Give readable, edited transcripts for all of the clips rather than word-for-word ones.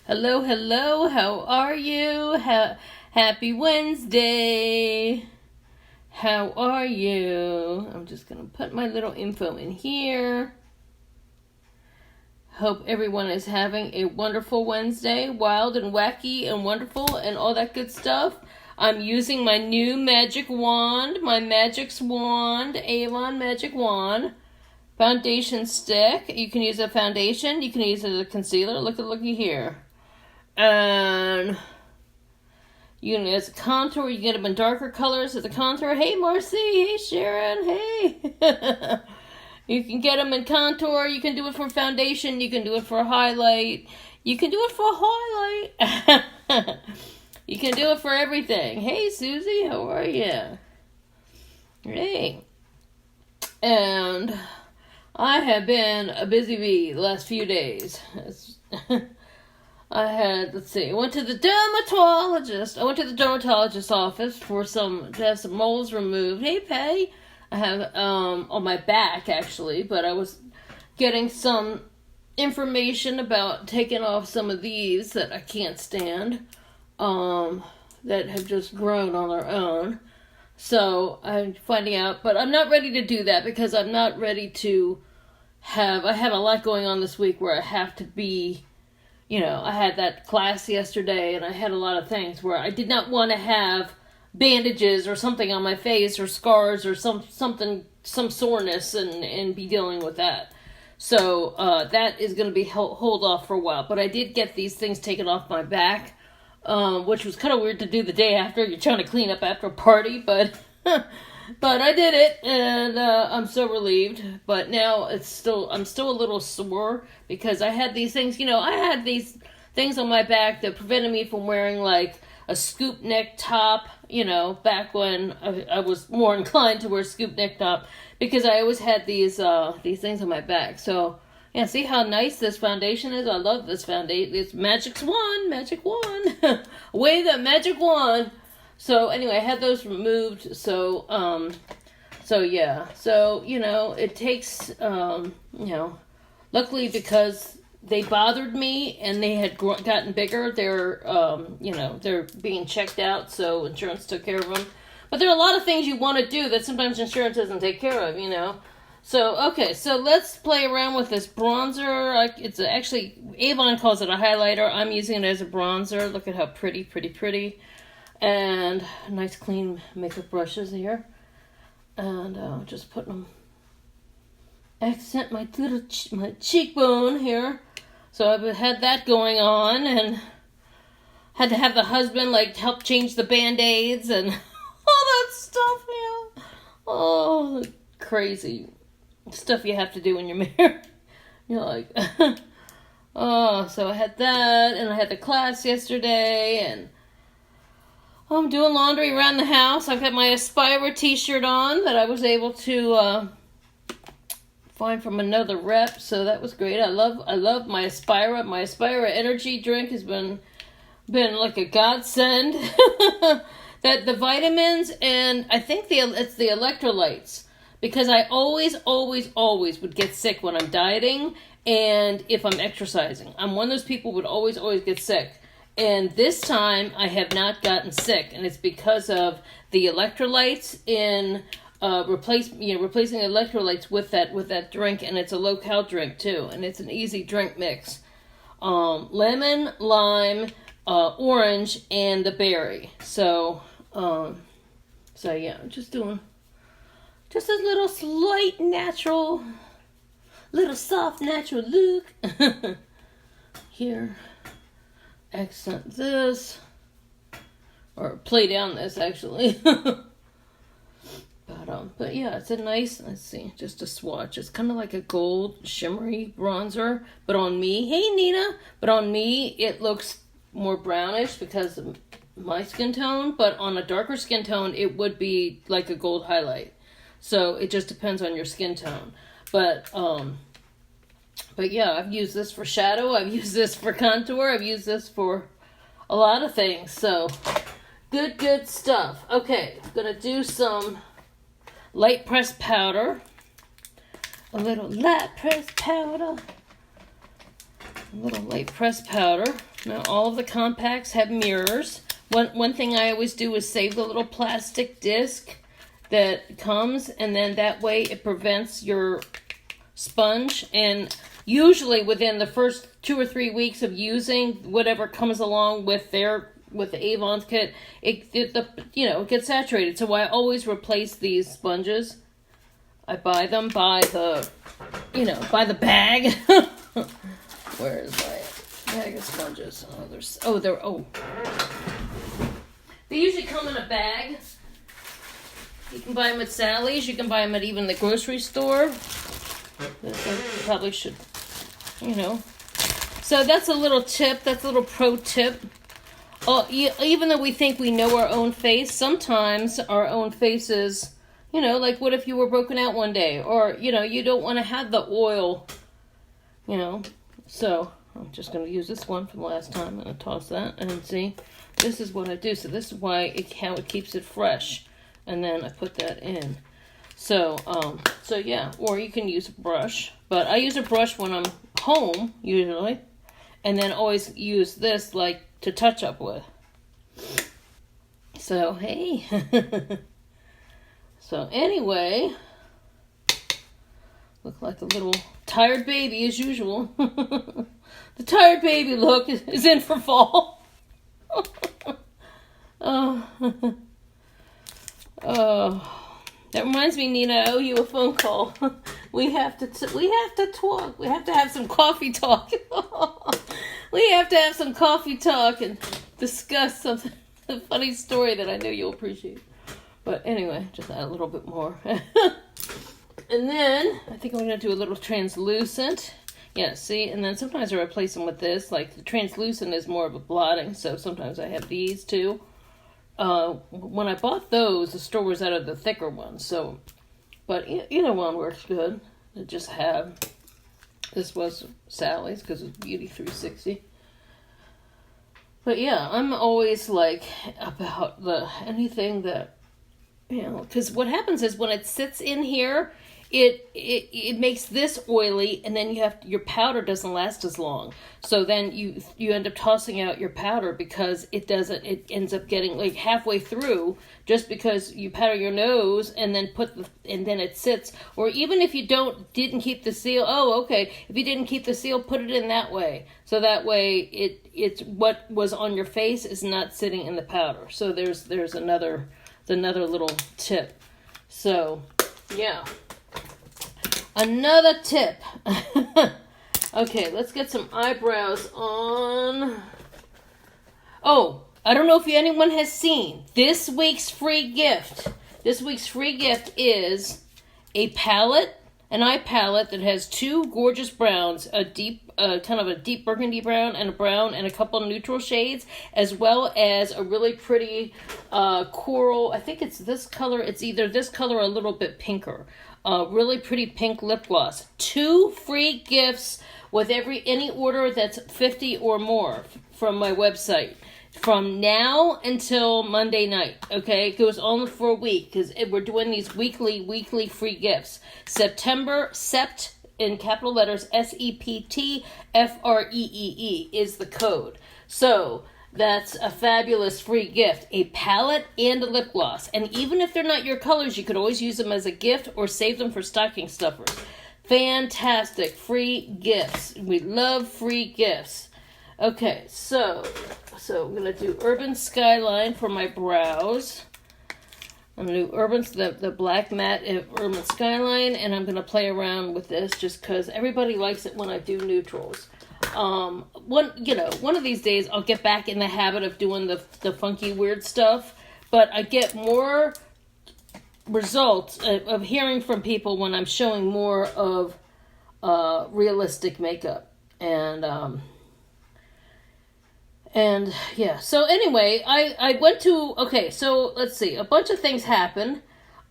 Hello, hello, how are you? Happy Wednesday. How are you? I'm just going to put my little info in here. Hope everyone is having a wonderful Wednesday, wild and wacky and wonderful and all that good stuff. I'm using my new magic wand, my Magic's Wand, Avon Magic Wand. Foundation stick. You can use a foundation. You can use it as a concealer. Looky here. And you can use a contour. You get them in darker colors as a contour. Hey, Marcy. Hey, Sharon. Hey. You can get them in contour. You can do it for foundation. You can do it for a highlight. You can do it for a highlight. You can do it for everything. Hey, Susie. How are you? Hey. And I have been a busy bee the last few days. I went to the dermatologist. I went to the dermatologist's office to have some moles removed. Hey, Pay. I have, on my back, actually, but I was getting some information about taking off some of these that I can't stand, that have just grown on their own. So I'm finding out, but I'm not ready to do that because I'm not ready to I have a lot going on this week where I have to be, I had that class yesterday and I had a lot of things where I did not want to have bandages or something on my face or scars or some soreness and be dealing with that. So that is going to be hold off for a while. But I did get these things taken off my back, which was kind of weird to do the day after. You're trying to clean up after a party, but but I did it, and I'm so relieved. But now I'm still a little sore because I had these things. I had these things on my back that prevented me from wearing like a scoop neck top. Back when I was more inclined to wear scoop neck top because I always had these things on my back. So yeah, see how nice this foundation is? I love this foundation. It's Magic Wand. Wave that magic wand. So anyway, I had those removed. So yeah. So, it takes, luckily because they bothered me and they had gotten bigger, they're being checked out. So insurance took care of them. But there are a lot of things you want to do that sometimes insurance doesn't take care of, So, okay, so let's play around with this bronzer. It's actually, Avon calls it a highlighter. I'm using it as a bronzer. Look at how pretty. And nice clean makeup brushes here. And just putting them, accent my my cheekbone here. So I've had that going on and had to have the husband help change the Band-Aids and all that stuff, Oh, crazy stuff you have to do when you're married. You're like, oh, so I had that, and I had the class yesterday, and I'm doing laundry around the house. I've got my Aspira t-shirt on that I was able to find from another rep, so that was great. I love my Aspira. My Aspira energy drink has been like a godsend. That the vitamins, and I think it's the electrolytes, because I always would get sick when I'm dieting and if I'm exercising. I'm one of those people who would always get sick. And this time I have not gotten sick, and it's because of the electrolytes in replacing electrolytes with that drink, and it's a low-cal drink too, and it's an easy drink mix. Lemon, lime, orange, and the berry. So yeah, I'm just doing just a little slight natural, little soft natural look here. Accent this, or play down this actually. But yeah, it's a nice, let's see, just a swatch. It's kind of like a gold shimmery bronzer, but on me, hey Nina, but on me it looks more brownish because of my skin tone, but on a darker skin tone it would be like a gold highlight. So it just depends on your skin tone. But yeah, I've used this for shadow, I've used this for contour, I've used this for a lot of things. So, good stuff. Okay, I'm going to do some light pressed powder. A little light pressed powder. A little light pressed powder. Now, all of the compacts have mirrors. One thing I always do is save the little plastic disc that comes, and then that way it prevents your sponge. And usually within the first 2 or 3 weeks of using whatever comes along with the Avon kit, it gets saturated. So I always replace these sponges. I buy them by the bag. Where is my bag of sponges? They usually come in a bag. You can buy them at Sally's. You can buy them at even the grocery store. I probably should, So that's a little tip. That's a little pro tip. Even though we think we know our own face, sometimes our own faces, like what if you were broken out one day? Or, you don't want to have the oil, So I'm just going to use this one from last time. I'm going to toss that and see. This is what I do. So this is how it keeps it fresh. And then I put that in. So yeah. Or you can use a brush. But I use a brush when I'm home, usually. And then always use this, to touch up with. So, hey. So, anyway. Look like a little tired baby as usual. The tired baby look is in for fall. That reminds me, Nina, I owe you a phone call. We have to talk. We have to have some coffee talk. We have to have some coffee talk and discuss a funny story that I know you'll appreciate. But anyway, just add a little bit more. And then, I think I'm going to do a little translucent. Yeah, see? And then sometimes I replace them with this. Like, the translucent is more of a blotting, so sometimes I have these too. When I bought those, the store was out of the thicker ones, so... But either one works good. I just have... This was Sally's, because it's Beauty 360. But yeah, I'm always, about anything that... Because what happens is when it sits in here... It makes this oily, and then your powder doesn't last as long. So then you end up tossing out your powder because it ends up getting halfway through just because you powder your nose and then then it sits. Or even if you didn't keep the seal, if you didn't keep the seal, put it in that way. So that way it's what was on your face is not sitting in the powder. So there's another little tip. So yeah. Another tip. Okay, let's get some eyebrows on. Oh, I don't know if anyone has seen this week's free gift. This week's free gift is a palette, an eye palette that has 2 gorgeous browns, a deep, kind of a deep burgundy brown and a couple of neutral shades, as well as a really pretty coral. I think it's this color. It's either this color or a little bit pinker. Really pretty pink lip gloss. 2 free gifts with any order that's 50 or more from my website. From now until Monday night, okay? It goes on for a week because we're doing these weekly free gifts. Sept, in capital letters, SEPTFREEE is the code. So... That's a fabulous free gift. A palette and a lip gloss. And even if they're not your colors, you could always use them as a gift or save them for stocking stuffers. Fantastic free gifts. We love free gifts. Okay, so I'm going to do Urban Skyline for my brows. I'm going to do the black matte Urban Skyline, and I'm going to play around with this just because everybody likes it when I do neutrals. One of these days I'll get back in the habit of doing the funky weird stuff, but I get more results of hearing from people when I'm showing more of realistic makeup. And yeah, so anyway, I went to, so let's see, a bunch of things happened.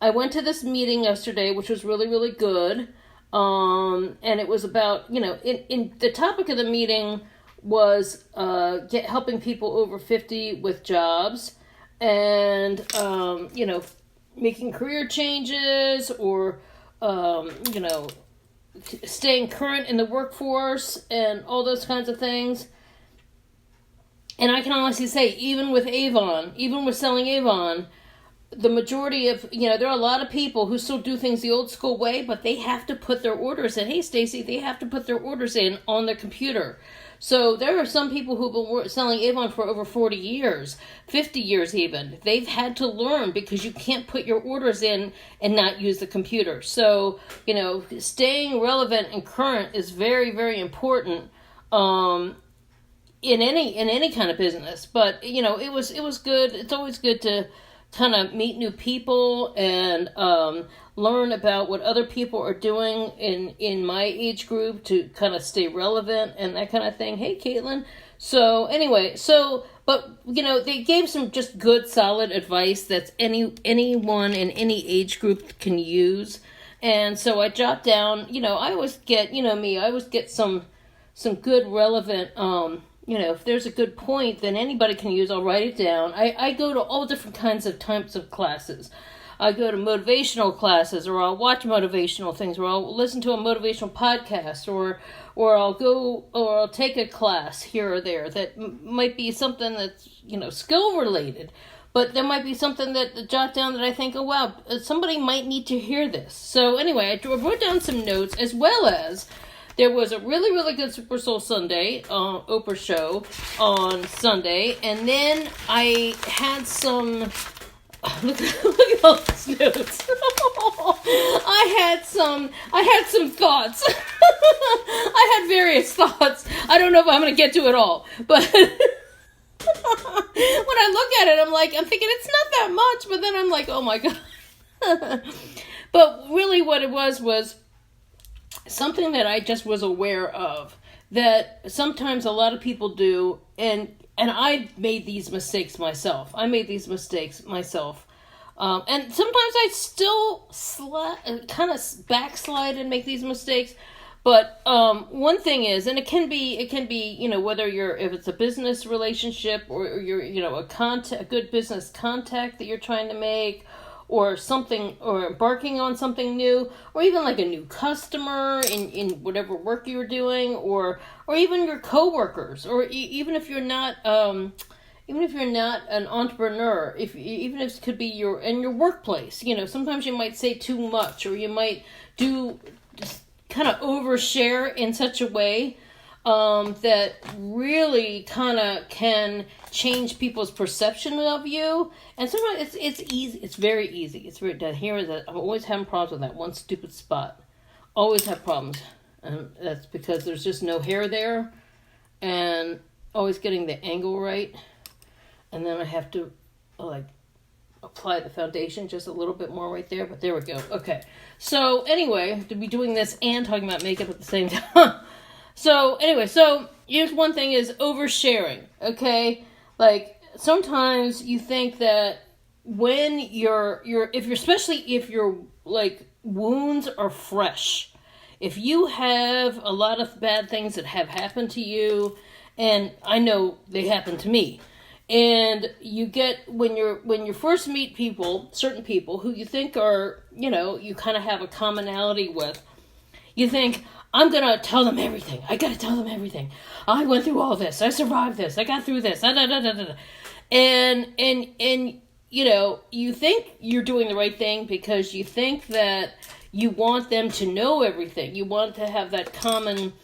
I went to this meeting yesterday, which was really, really good. And it was about, in the topic of the meeting was helping people over 50 with jobs and, making career changes or, staying current in the workforce and all those kinds of things. And I can honestly say, even with Avon, even with selling Avon, the majority of, there are a lot of people who still do things the old school way, but they have to put their orders in. Hey, Stacy, they have to put their orders in on their computer. So there are some people who've been selling Avon for over 40 years, 50 years even. They've had to learn because you can't put your orders in and not use the computer. So, staying relevant and current is very, very important in any kind of business. But, it was good. It's always good to kind of meet new people and learn about what other people are doing in my age group to kind of stay relevant and that kind of thing. Hey, Caitlin. So anyway, but they gave some just good, solid advice that anyone in any age group can use. And so I jot down, I always get, me, I always get some good, relevant, if there's a good point that anybody can use, I'll write it down. I go to all different types of classes. I go to motivational classes, or I'll watch motivational things, or I'll listen to a motivational podcast, or I'll take a class here or there that might be something that's, skill related. But there might be something that jot down that I think, oh wow, somebody might need to hear this. So anyway, I wrote down some notes, as well as there was a really, really good Super Soul Sunday Oprah show on Sunday, and then I had some. Look at all these notes. I had some thoughts. I had various thoughts. I don't know if I'm going to get to it all, but when I look at it, I'm thinking it's not that much, but then I'm like, oh my God. But really, what it was something that I just was aware of, that sometimes a lot of people do, and I made these mistakes myself. And sometimes I still kind of backslide and make these mistakes. But one thing is, and it can be, whether if it's a business relationship, or you're, a good business contact that you're trying to make, or something, or embarking on something new, or even like a new customer in whatever work you're doing, or even your coworkers, or even if you're not an entrepreneur, even if it could be your workplace, sometimes you might say too much, or you might just kind of overshare in such a way that really kind of can change people's perception of you. And sometimes it's easy. It's very easy. It's very dead. Here is that I'm always having problems with that one stupid spot. Always have problems, and that's because there's just no hair there, and always getting the angle right. And then I have to apply the foundation just a little bit more right there. But there we go. Okay. So anyway, to be doing this and talking about makeup at the same time. So anyway, here's one thing is oversharing, okay? Like, sometimes you think that when especially if your, wounds are fresh, if you have a lot of bad things that have happened to you, and I know they happened to me, and you get, when you first meet certain people who you think are, you kind of have a commonality with, you think, I'm going to tell them everything. I got to tell them everything. I went through all this. I survived this. I got through this. And you think you're doing the right thing because you think that you want them to know everything. You want to have that common, you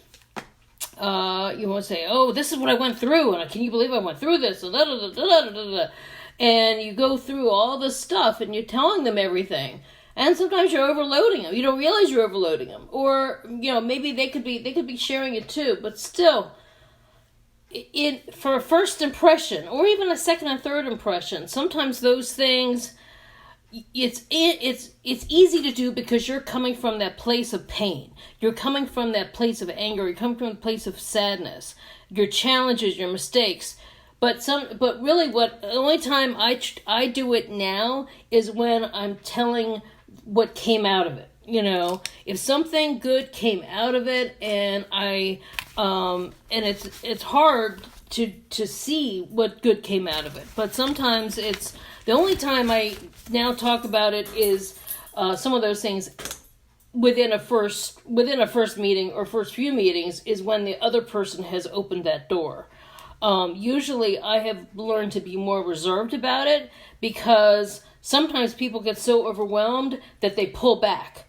want to say, oh, this is what I went through. And can you believe I went through this? And you go through all this stuff and you're telling them everything. And sometimes you're overloading them. You don't realize you're overloading them. Or, maybe they could be sharing it too. But still, for a first impression, or even a second and third impression, sometimes those things, it's easy to do because you're coming from that place of pain. You're coming from that place of anger. You're coming from a place of sadness. Your challenges, your mistakes. But really, the only time I do it now is when I'm telling what came out of it. If something good came out of it, and and it's hard to see what good came out of it. But sometimes it's the only time I now talk about it is some of those things within a first meeting or first few meetings is when the other person has opened that door. Usually I have learned to be more reserved about it, because sometimes people get so overwhelmed that they pull back.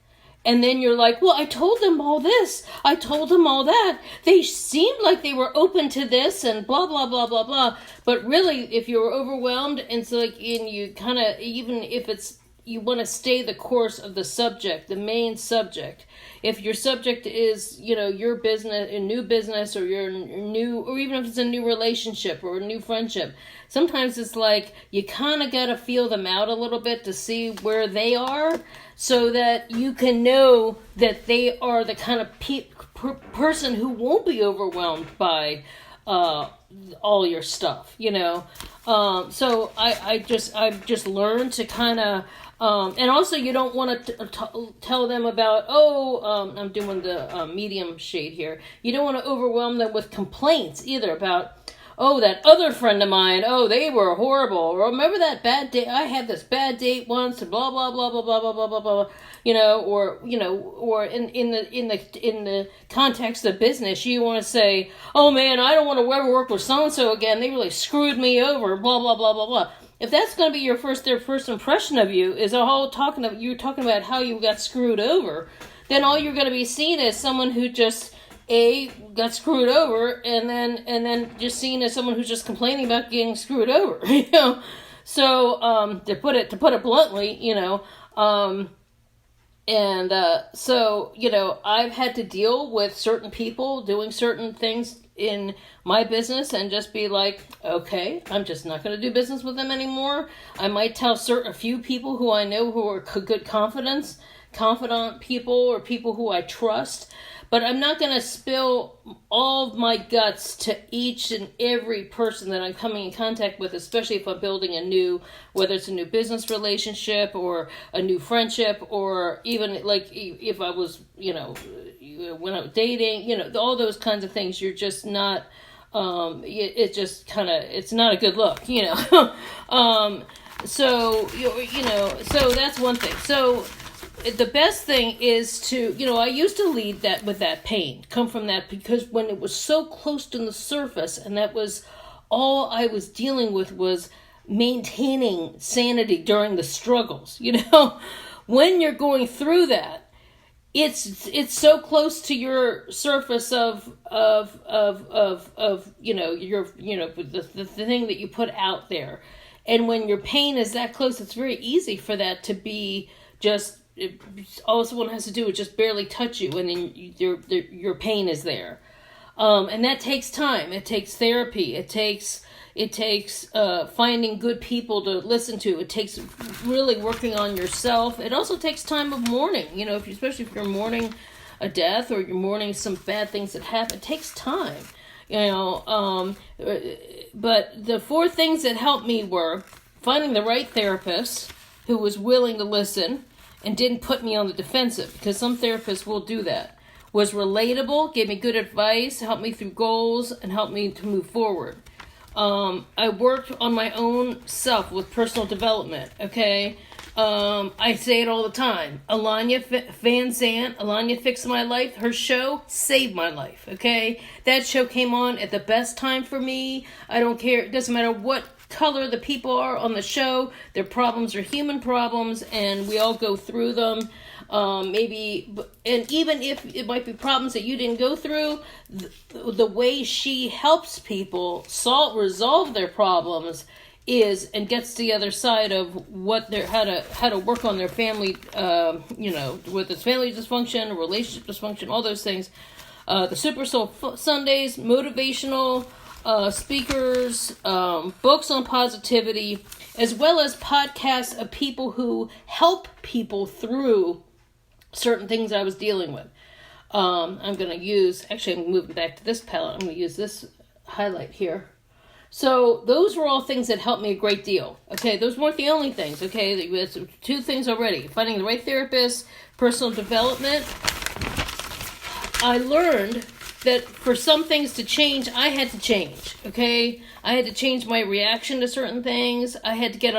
And then you're like, well, I told them all this. I told them all that. They seemed like they were open to this and blah, blah, blah, blah, blah. But really, if you're overwhelmed, and so like, and you kind of, even if it's, you want to stay the course of the subject, the main subject. If your subject is, your business, a new business, or your new, or even if it's a new relationship or a new friendship, sometimes it's like you kind of got to feel them out a little bit to see where they are, so that you can know that they are the kind of person who won't be overwhelmed by all your stuff, So I've just learned to kind of, and also you don't want to tell them about, I'm doing the medium shade here. You don't want to overwhelm them with complaints either about, that other friend of mine, they were horrible. Or remember that bad date? I had this bad date once, and blah blah blah blah blah blah blah blah blah. Or in the context of business, you want to say, oh man, I don't want to ever work with so and so again. They really screwed me over. Blah blah blah blah blah. If that's going to be their first impression of you is you're talking about how you got screwed over, then all you're going to be seen as someone who just got screwed over, and then just seen as someone who's just complaining about getting screwed over, So to put it bluntly, so I've had to deal with certain people doing certain things in my business and just be like, okay, I'm just not going to do business with them anymore. I might tell a few people who I know who are good confidant people, or people who I trust. But I'm not going to spill all of my guts to each and every person that I'm coming in contact with, especially if I'm building whether it's a new business relationship or a new friendship, or even like if I was, when I was dating, all those kinds of things. You're just not, it just kind of, it's not a good look, So that's one thing. So the best thing is to, I used to lead that with that pain, come from that, because when it was so close to the surface, and that was all I was dealing with, was maintaining sanity during the struggles, when you're going through that, it's so close to your surface of your, the thing that you put out there. And when your pain is that close, it's very easy for that to be just, all someone has to do is just barely touch you, and then your pain is there. And that takes time. It takes therapy. It takes finding good people to listen to. It takes really working on yourself. It also takes time of mourning. Especially if you're mourning a death, or you're mourning some bad things that happen, it takes time. But the 4 things that helped me were finding the right therapist who was willing to listen and didn't put me on the defensive, because some therapists will do that. Was relatable, gave me good advice, helped me through goals, and helped me to move forward. I worked on my own self with personal development, okay? I say it all the time. Alanya Van Zandt, Alanya Fixed My Life, her show saved my life, okay? That show came on at the best time for me. I don't care. It doesn't matter what color the people are on the show. Their problems are human problems, and we all go through them. Maybe, and even if it might be problems that you didn't go through, the way she helps people resolve their problems and gets to the other side of how to work on their family, with its family dysfunction, relationship dysfunction, all those things. The Super Soul Sundays, motivational speakers, books on positivity, as well as podcasts of people who help people through certain things I was dealing with. I'm moving back to this palette. I'm going to use this highlight here. So those were all things that helped me a great deal. Okay, those weren't the only things. Okay, that's 2 things already. Finding the right therapist, personal development. I learned that for some things to change, I had to change, okay? I had to change my reaction to certain things. I had to get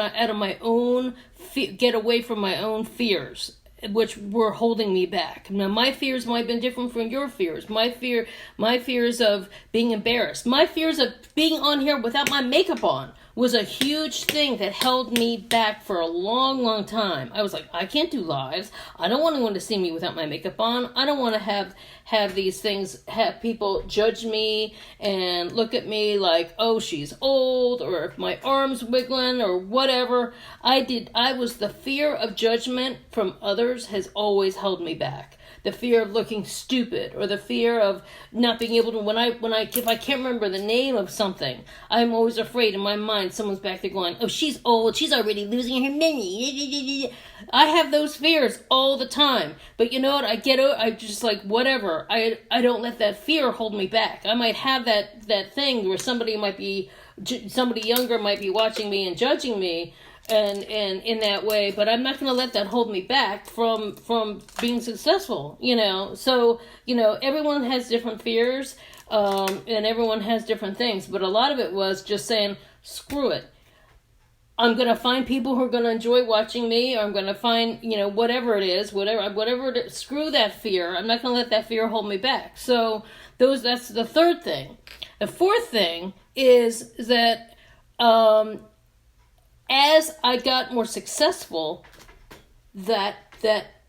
away from my own fears. which were holding me back. Now, my fears might have been different from your fears. My fears of being embarrassed. My fears of being on here without my makeup on was a huge thing that held me back for a long, long time. I was like, I can't do lives. I don't want anyone to see me without my makeup on. I don't want to have these things, have people judge me and look at me like, oh, she's old, or if my arm's wiggling or whatever. The fear of judgment from others has always held me back. The fear of looking stupid, or the fear of not being able to, if I can't remember the name of something, I'm always afraid in my mind someone's back there going, oh, she's old, she's already losing her money. I have those fears all the time. But you know what, I just like, whatever. I don't let that fear hold me back. I might have that thing where somebody younger might be watching me and judging me, and in that way, but I'm not going to let that hold me back from being successful, So, everyone has different fears, and everyone has different things, but a lot of it was just saying, screw it. I'm going to find people who are going to enjoy watching me, or I'm going to find, whatever it is, screw that fear. I'm not going to let that fear hold me back. So that's the third thing. The fourth thing is that, as I got more successful, that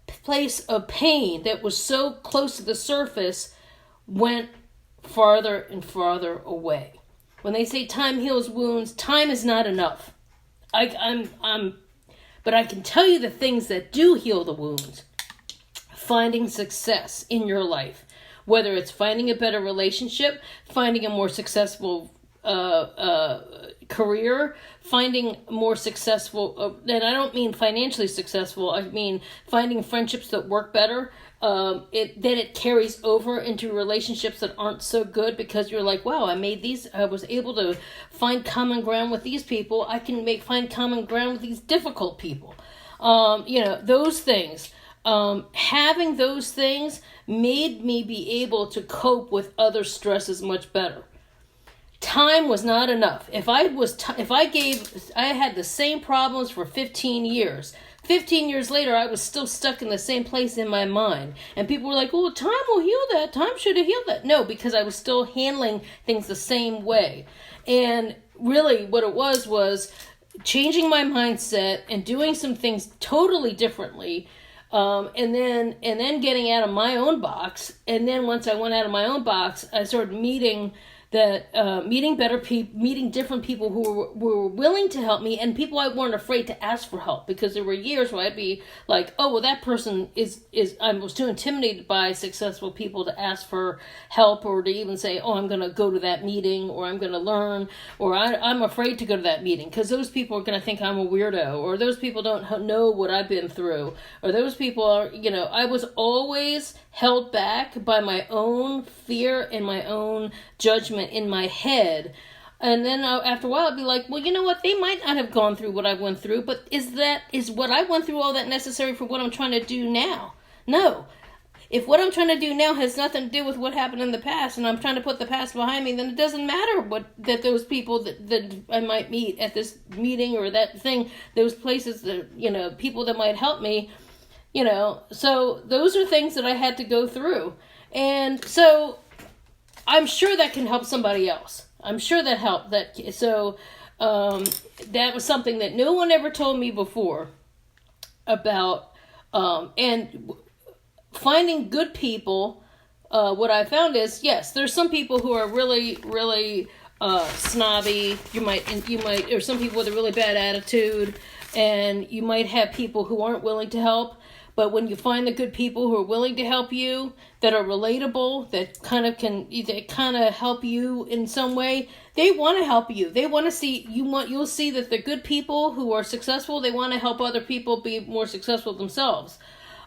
place of pain that was so close to the surface went farther and farther away. When they say time heals wounds, time is not enough. But I can tell you the things that do heal the wounds. Finding success in your life, whether it's finding a better relationship, finding a more successful career, finding more successful, and I don't mean financially successful, I mean finding friendships that work better. Then it carries over into relationships that aren't so good, because you're like, wow, I was able to find common ground with these people. I can find common ground with these difficult people. Those things. Having those things made me be able to cope with other stresses much better. Time was not enough. I had the same problems for 15 years. 15 years later, I was still stuck in the same place in my mind. And people were like, oh, time will heal that. Time should have healed that. No, because I was still handling things the same way. And really what it was changing my mindset and doing some things totally differently. And then getting out of my own box. And then once I went out of my own box, I started meeting different people who were willing to help me, and people I weren't afraid to ask for help, because there were years where I'd be like, oh, well, that person I was too intimidated by successful people to ask for help, or to even say, oh, I'm going to go to that meeting, or I'm going to learn, or I'm afraid to go to that meeting because those people are going to think I'm a weirdo, or those people don't know what I've been through, or those people are, I was always held back by my own fear and my own judgment in my head. And then after a while I'd be like, well, you know what, they might not have gone through what I went through, but is what I went through all that necessary for what I'm trying to do now? No. If what I'm trying to do now has nothing to do with what happened in the past, and I'm trying to put the past behind me, then it doesn't matter that those people that I might meet at this meeting or that thing, those places that, people that might help me, so those are things that I had to go through. And so I'm sure that can help somebody else. I'm sure that helped. That was something that no one ever told me before about, and finding good people. What I found is, yes, there's some people who are really, really snobby. You might, or some people with a really bad attitude, and you might have people who aren't willing to help. But when you find the good people who are willing to help you, that are relatable, that kind of help you in some way, they want to help you. They want to see you'll see that the good people who are successful, they want to help other people be more successful themselves.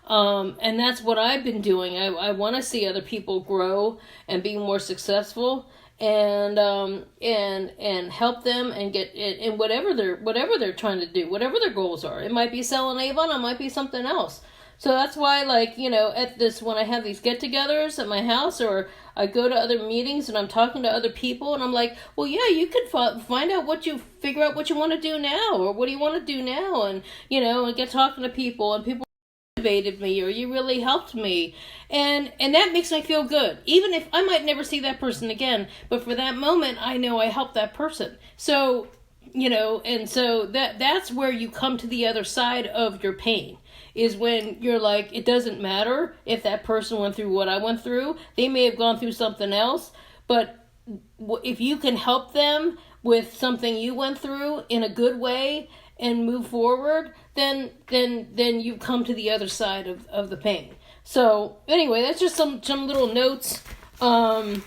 And that's what I've been doing. I want to see other people grow and be more successful, and help them and get in whatever they're trying to do, whatever their goals are. It might be selling Avon, it might be something else. So that's why, when I have these get-togethers at my house, or I go to other meetings and I'm talking to other people, and I'm like, well, yeah, you could figure out what you want to do now, or what do you want to do now, and, and get talking to people, and people motivated me, or you really helped me. And that makes me feel good. Even if I might never see that person again, but for that moment, I know I helped that person. So, and so that's where you come to the other side of your pain, is when you're like, it doesn't matter if that person went through what I went through. They may have gone through something else, but if you can help them with something you went through in a good way and move forward, then you come to the other side of the pain. So anyway, that's just some little notes. So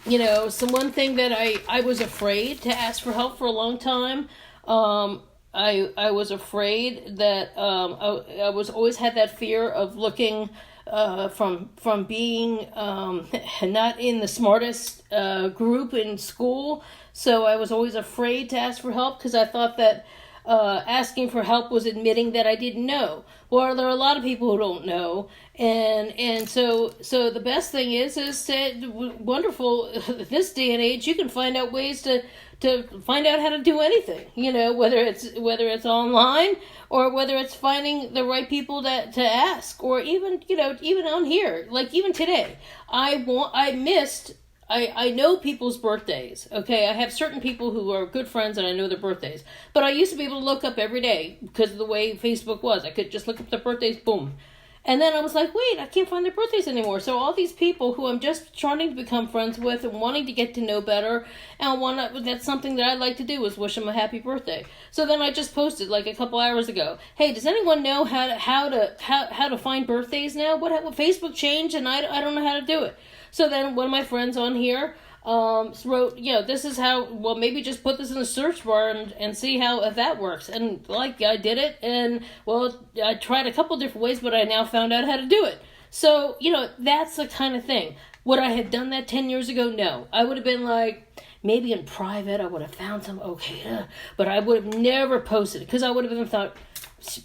one thing that I was afraid to ask for help for a long time. I was afraid that I was always had that fear of looking from being not in the smartest group in school. So I was always afraid to ask for help because I thought that asking for help was admitting that I didn't know. Well, there are a lot of people who don't know, and so the best thing is wonderful. This day and age, you can find out ways to find out how to do anything. Whether it's online or whether it's finding the right people to ask, or even on here, like even today, I know people's birthdays, okay? I have certain people who are good friends and I know their birthdays. But I used to be able to look up every day because of the way Facebook was. I could just look up their birthdays, boom. And then I was like, wait, I can't find their birthdays anymore. So all these people who I'm just trying to become friends with and wanting to get to know better, and that's something that I like to do, is wish them a happy birthday. So then I just posted like a couple hours ago, hey, does anyone know how to find birthdays now? What Facebook changed and I don't know how to do it. So then one of my friends on here wrote, this is how, well, maybe just put this in the search bar and see if that works. And I did it, and well, I tried a couple different ways, but I now found out how to do it. So, that's the kind of thing. Would I have done that 10 years ago? No. I would have been like, maybe in private, I would have found some, but I would have never posted it, because I would have thought,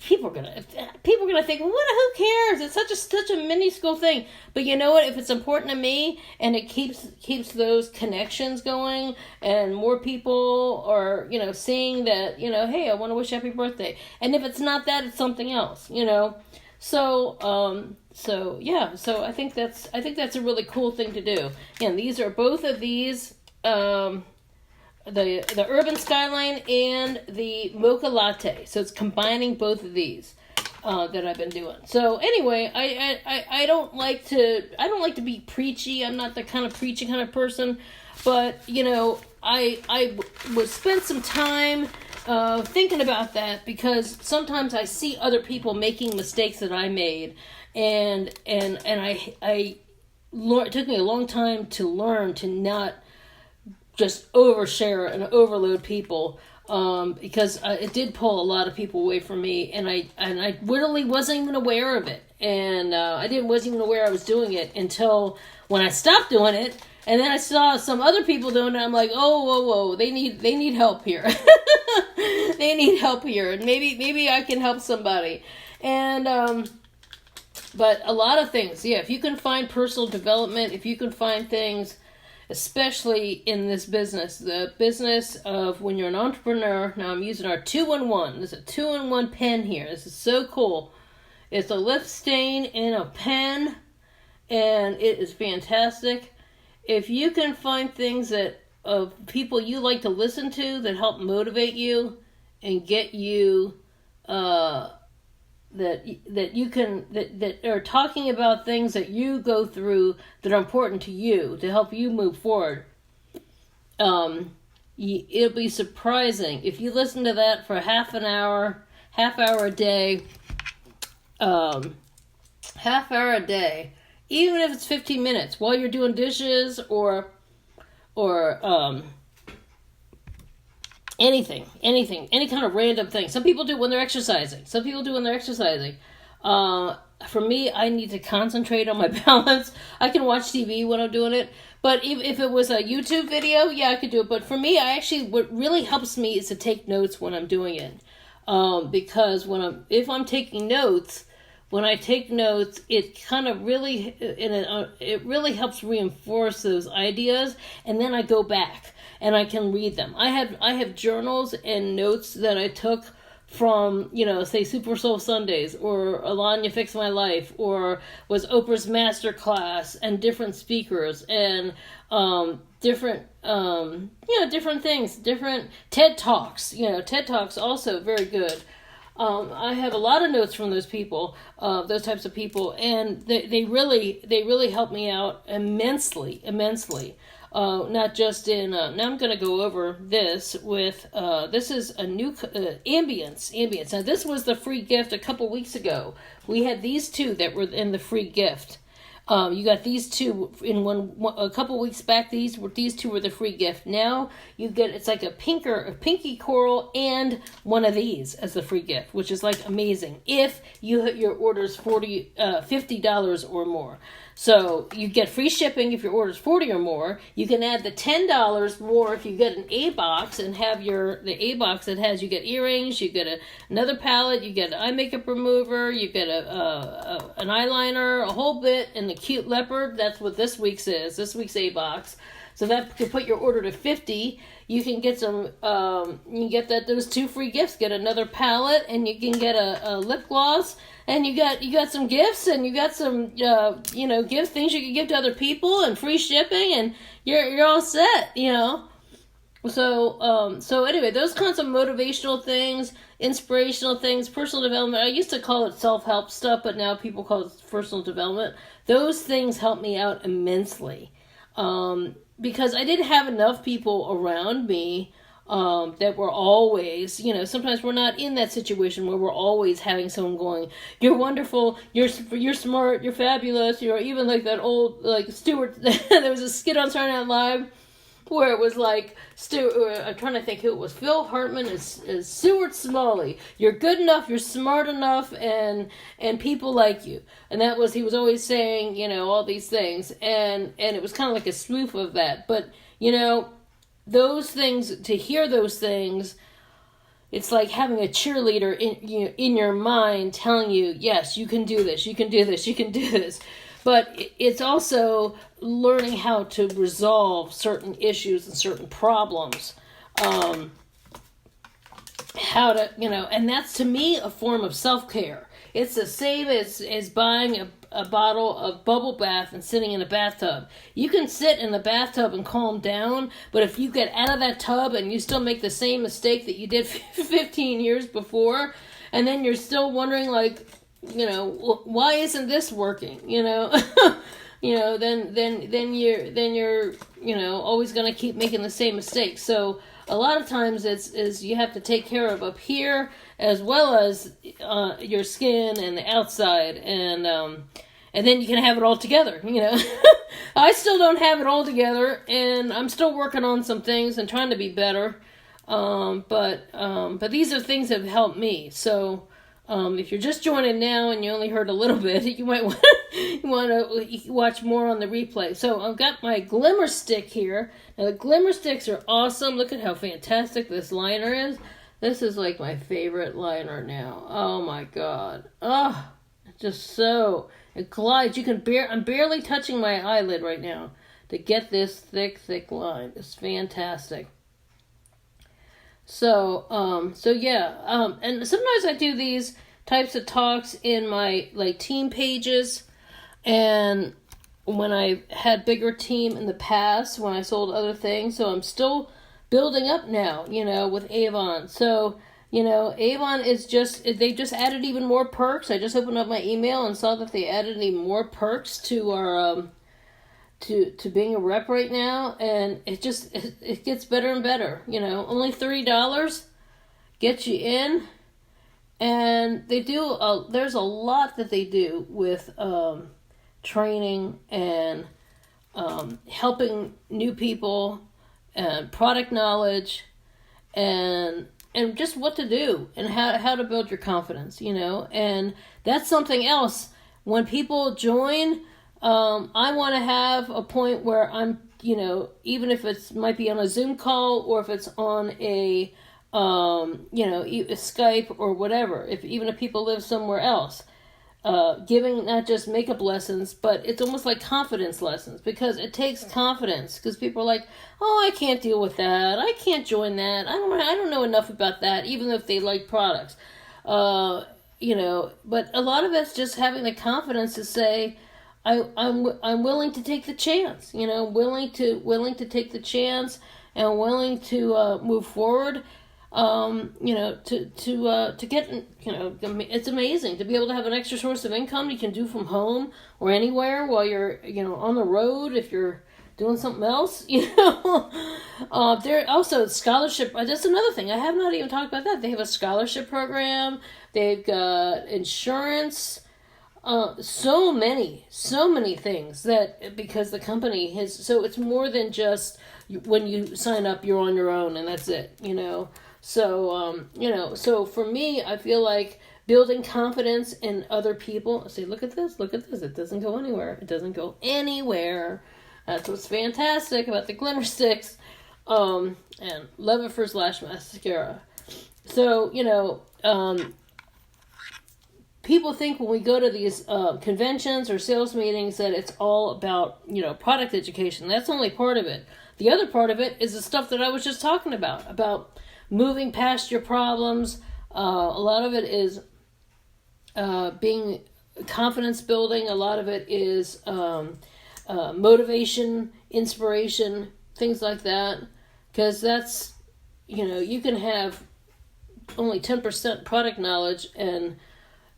people are gonna think, well, who cares? It's such a minuscule thing. But you know what? If it's important to me and it keeps those connections going, and more people are seeing that, hey, I want to wish happy birthday. And if it's not that, it's something else. So I think that's a really cool thing to do. And these are both of these. The Urban Skyline and the Mocha Latte. So it's combining both of these that I've been doing. So anyway, I don't like to be preachy. I'm not the kind of preachy kind of person, but I would spend some time thinking about that, because sometimes I see other people making mistakes that I made, and it took me a long time to learn to not just overshare and overload people, because it did pull a lot of people away from me, and I literally wasn't even aware of it, and I wasn't even aware I was doing it until when I stopped doing it, and then I saw some other people doing it. I'm like, whoa, they need help here. They need help here, and maybe I can help somebody. And but a lot of things, if you can find personal development, if you can find things, especially in this business, the business of when you're an entrepreneur. Now I'm using our 2-in-1. There's a 2-in-1 pen here. This is so cool. It's a lift stain in a pen, and it is fantastic. If you can find things of people you like to listen to that help motivate you and get you that are talking about things that you go through that are important to you to help you move forward, it'll be surprising if you listen to that for half hour a day, even if it's 15 minutes while you're doing dishes or anything, any kind of random thing. Some people do when they're exercising. For me, I need to concentrate on my balance. I can watch TV when I'm doing it. But if it was a YouTube video, I could do it. But for me, what really helps me is to take notes when I'm doing it. Because if I'm taking notes, when I take notes, it kind of really, it really helps reinforce those ideas. And then I go back and I can read them. I have journals and notes that I took from, say Super Soul Sundays or Alanya Fix My Life or was Oprah's Masterclass and different speakers and different different things, different TED Talks. TED Talks also very good. I have a lot of notes from those people, those types of people, and they really help me out immensely. Not just in, now I'm going to go over this with, this is a new, Ambience. Now this was the free gift a couple weeks ago. We had these two that were in the free gift. You got these two in a couple weeks back. These two were the free gift. Now you get, it's like a pinky coral and one of these as the free gift, which is like amazing. If you hit your orders $50 or more. So you get free shipping if your order's $40 or more. You can add the $10 more if you get an A box and have the A box that has, you get earrings, you get another palette, you get an eye makeup remover, you get an eyeliner, a whole bit, and the cute leopard. That's what this week's is. This week's A box. So that could put your order to $50. You can get some. You can get those two free gifts. Get another palette, and you can get a lip gloss. And you got some gifts, and you got some gift things you can give to other people, and free shipping, and you're all set. So anyway, those kinds of motivational things, inspirational things, personal development. I used to call it self-help stuff, but now people call it personal development. Those things help me out immensely. Because I didn't have enough people around me that were always, sometimes we're not in that situation where we're always having someone going, you're wonderful, you're smart, you're fabulous, even like that old, like Stuart, there was a skit on Saturday Night Live where it was like, I'm trying to think who it was, Phil Hartman is Stuart Smalley. You're good enough, you're smart enough, and people like you. And that was, he was always saying, all these things. And it was kind of like a spoof of that. But, those things, to hear those things, it's like having a cheerleader in your mind telling you, yes, you can do this, you can do this, you can do this. But it's also learning how to resolve certain issues and certain problems. And that's to me a form of self-care. It's the same as buying a bottle of bubble bath and sitting in a bathtub. You can sit in the bathtub and calm down, but if you get out of that tub and you still make the same mistake that you did 15 years before, and then you're still wondering, like, why isn't this working? Then you're always going to keep making the same mistakes. So a lot of times is you have to take care of up here as well as your skin and the outside, and then you can have it all together. I still don't have it all together, and I'm still working on some things and trying to be better. But these are things that have helped me. So if you're just joining now and you only heard a little bit, you might want to watch more on the replay. So I've got my glimmer stick here. Now the glimmer sticks are awesome. Look at how fantastic this liner is. This is like my favorite liner now. Oh my god. Oh, just so, it glides. I'm barely touching my eyelid right now to get this thick line. It's fantastic. So yeah. And sometimes I do these types of talks in my team pages, and when I had bigger team in the past, when I sold other things. So I'm still building up now, with Avon. So, Avon is they just added even more perks. I just opened up my email and saw that they added even more perks to our, to being a rep right now. And it gets better and better, only $30 gets you in. And they do, there's a lot that they do with, training and, helping new people, and product knowledge, and just what to do and how to build your confidence, and that's something else. When people join, I want to have a point where I'm, even if it's might be on a Zoom call or if it's on a Skype or whatever, even if people live somewhere else, giving not just makeup lessons, but it's almost like confidence lessons, because it takes confidence, because people are like, oh, I can't deal with that, I can't join that, I don't know enough about that, even if they like products, but a lot of it's just having the confidence to say, I'm willing to take the chance, willing to take the chance, and willing to move forward. To get, it's amazing to be able to have an extra source of income you can do from home or anywhere while you're, on the road, if you're doing something else, there also scholarship. That's another thing. I have not even talked about that. They have a scholarship program. They've got insurance, so many things that, because the company has, so it's more than just when you sign up, you're on your own and that's it, So, so for me, I feel like building confidence in other people. Say, look at this. It doesn't go anywhere. That's what's fantastic about the glitter sticks. And love it for Lash Mascara. So, people think when we go to these conventions or sales meetings that it's all about, product education. That's only part of it. The other part of it is the stuff that I was just talking about moving past your problems. A lot of it is being confidence building. A lot of it is motivation, inspiration, things like that. Because that's, you can have only 10% product knowledge and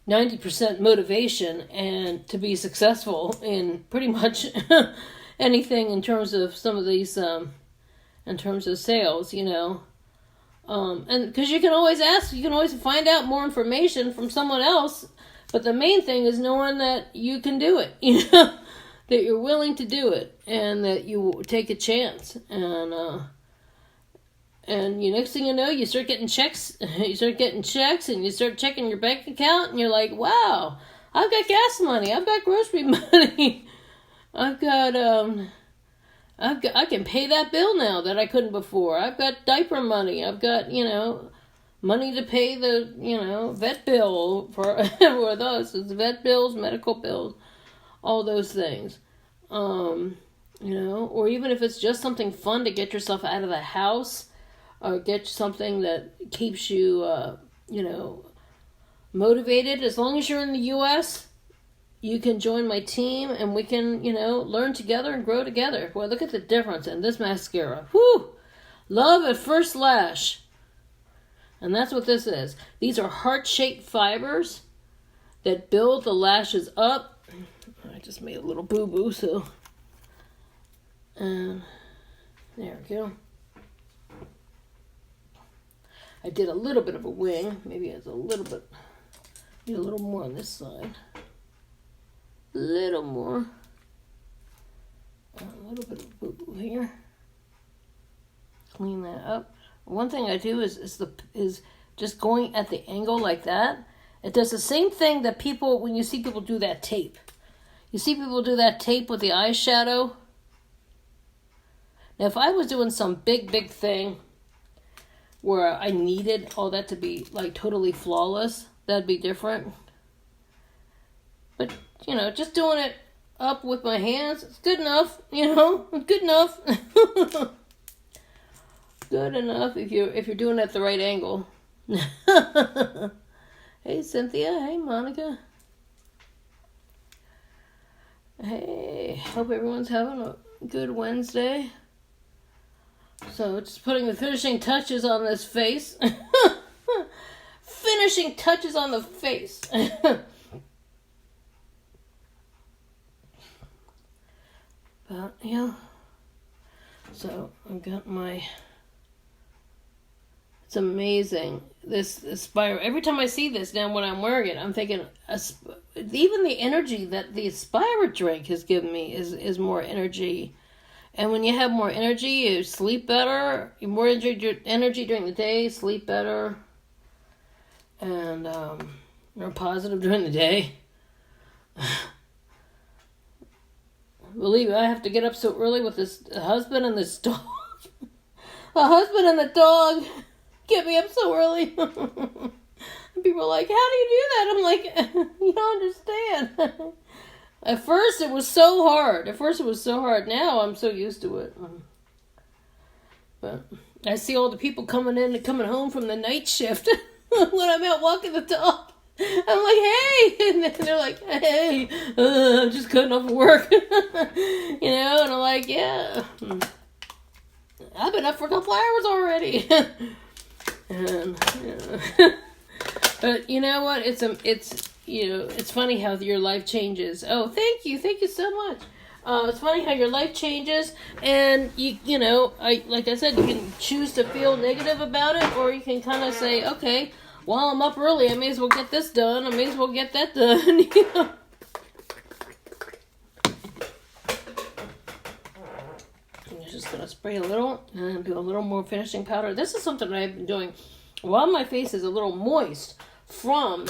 90% motivation, and to be successful in pretty much anything in terms of some of these, in terms of sales, and because you can always find out more information from someone else, but the main thing is knowing that you can do it, that you're willing to do it, and that you take a chance, and next thing you know, you start getting checks, and you start checking your bank account, and you're like, wow, I've got gas money, I've got grocery money, I can pay that bill now that I couldn't before. I've got diaper money. I've got, money to pay the, vet bill for those. It's vet bills, medical bills, all those things. Or even if it's just something fun to get yourself out of the house, or get something that keeps you, motivated. As long as you're in the U.S., you can join my team, and we can, learn together and grow together. Boy, look at the difference in this mascara. Whew! Love at first lash. And that's what this is. These are heart-shaped fibers that build the lashes up. I just made a little boo-boo, so. There we go. I did a little bit of a wing. Maybe it's a little bit, need a little more on this side. Little more. A little bit of boo-boo here. Clean that up. One thing I do is just going at the angle like that. It does the same thing that people, when you see people do that tape. You see people do that tape with the eyeshadow. Now, if I was doing some big thing where I needed all that to be like totally flawless, that'd be different. But just doing it up with my hands, it's good enough, good enough. Good enough if you're doing it at the right angle. Hey, Cynthia. Hey, Monica. Hey, hope everyone's having a good Wednesday. So, just putting the finishing touches on this face. Finishing touches on the face. But, yeah. So, I've got my... It's amazing. This Aspire. Every time I see this now when I'm wearing it, I'm thinking, even the energy that the Aspire drink has given me is more energy. And when you have more energy, you sleep better. You more energy during the day, sleep better. And you're positive during the day. Believe me, I have to get up so early with this husband and this dog. A husband and the dog get me up so early. And people are like, how do you do that? I'm like, you don't understand. At first it was so hard. Now I'm so used to it. But I see all the people coming in and coming home from the night shift when I'm out walking the dog. I'm like, hey, and then they're like, hey, I'm just cutting off work, and I'm like, yeah, I've been up for a couple hours already, and but you know what? It's funny how your life changes. Oh, thank you so much. It's funny how your life changes, and like I said, you can choose to feel negative about it, or you can kind of say, okay, well, I'm up early, I may as well get this done, I may as well get that done, I'm just going to spray a little, and do a little more finishing powder. This is something I've been doing while my face is a little moist from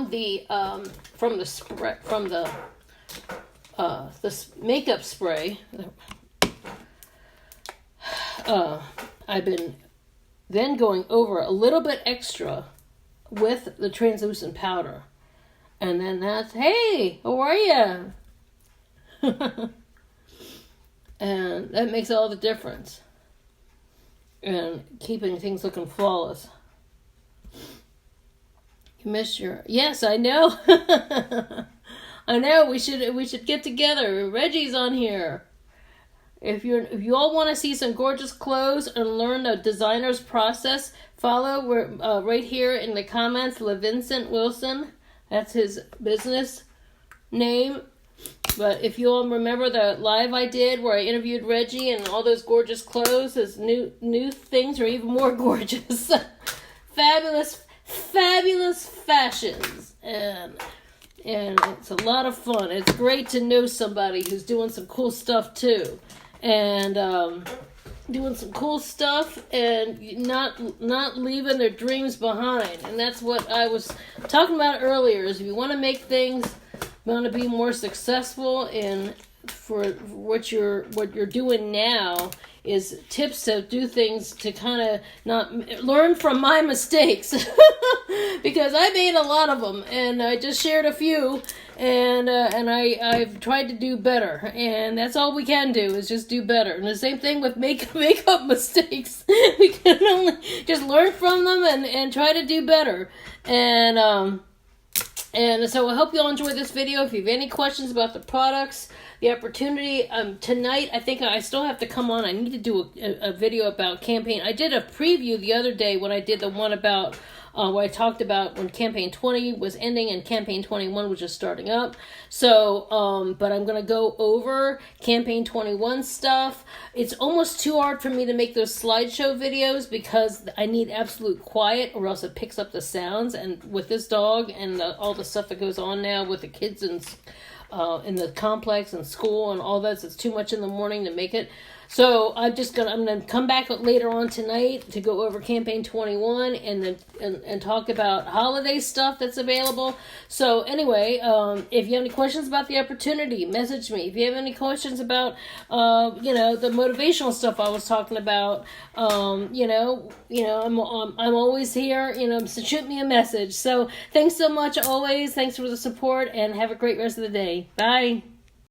the spray, from the makeup spray. I've been then going over a little bit extra with the translucent powder, and then that's, hey, how are you? And that makes all the difference and keeping things looking flawless. Yes, I know. I know. We should get together. Reggie's on here. If you all want to see some gorgeous clothes and learn the designer's process, follow right here in the comments, LaVincent Wilson. That's his business name. But if you all remember the live I did where I interviewed Reggie and all those gorgeous clothes, his new things are even more gorgeous. Fabulous fashions, and it's a lot of fun. It's great to know somebody who's doing some cool stuff too, and doing some cool stuff and not leaving their dreams behind. And that's what I was talking about earlier. Is if you want to make things, want to be more successful in for what you're doing now, is tips to do things to kind of not learn from my mistakes because I made a lot of them, and I just shared a few, and I've tried to do better, and that's all we can do is just do better. And the same thing with makeup mistakes. We can only just learn from them and try to do better. And so I hope you all enjoyed this video. If you have any questions about the products, the opportunity, tonight, I think I still have to come on. I need to do a video about campaign. I did a preview the other day when I did the one about, where I talked about when campaign 20 was ending and campaign 21 was just starting up. So, but I'm going to go over campaign 21 stuff. It's almost too hard for me to make those slideshow videos because I need absolute quiet or else it picks up the sounds. And with this dog and all the stuff that goes on now with the kids and in the complex and school and all that, so it's too much in the morning to make it. So I'm gonna come back later on tonight to go over campaign 21 and then and talk about holiday stuff that's available. So anyway, if you have any questions about the opportunity, message me. If you have any questions about the motivational stuff I was talking about, I'm always here. So shoot me a message. So thanks so much always. Thanks for the support and have a great rest of the day. Bye.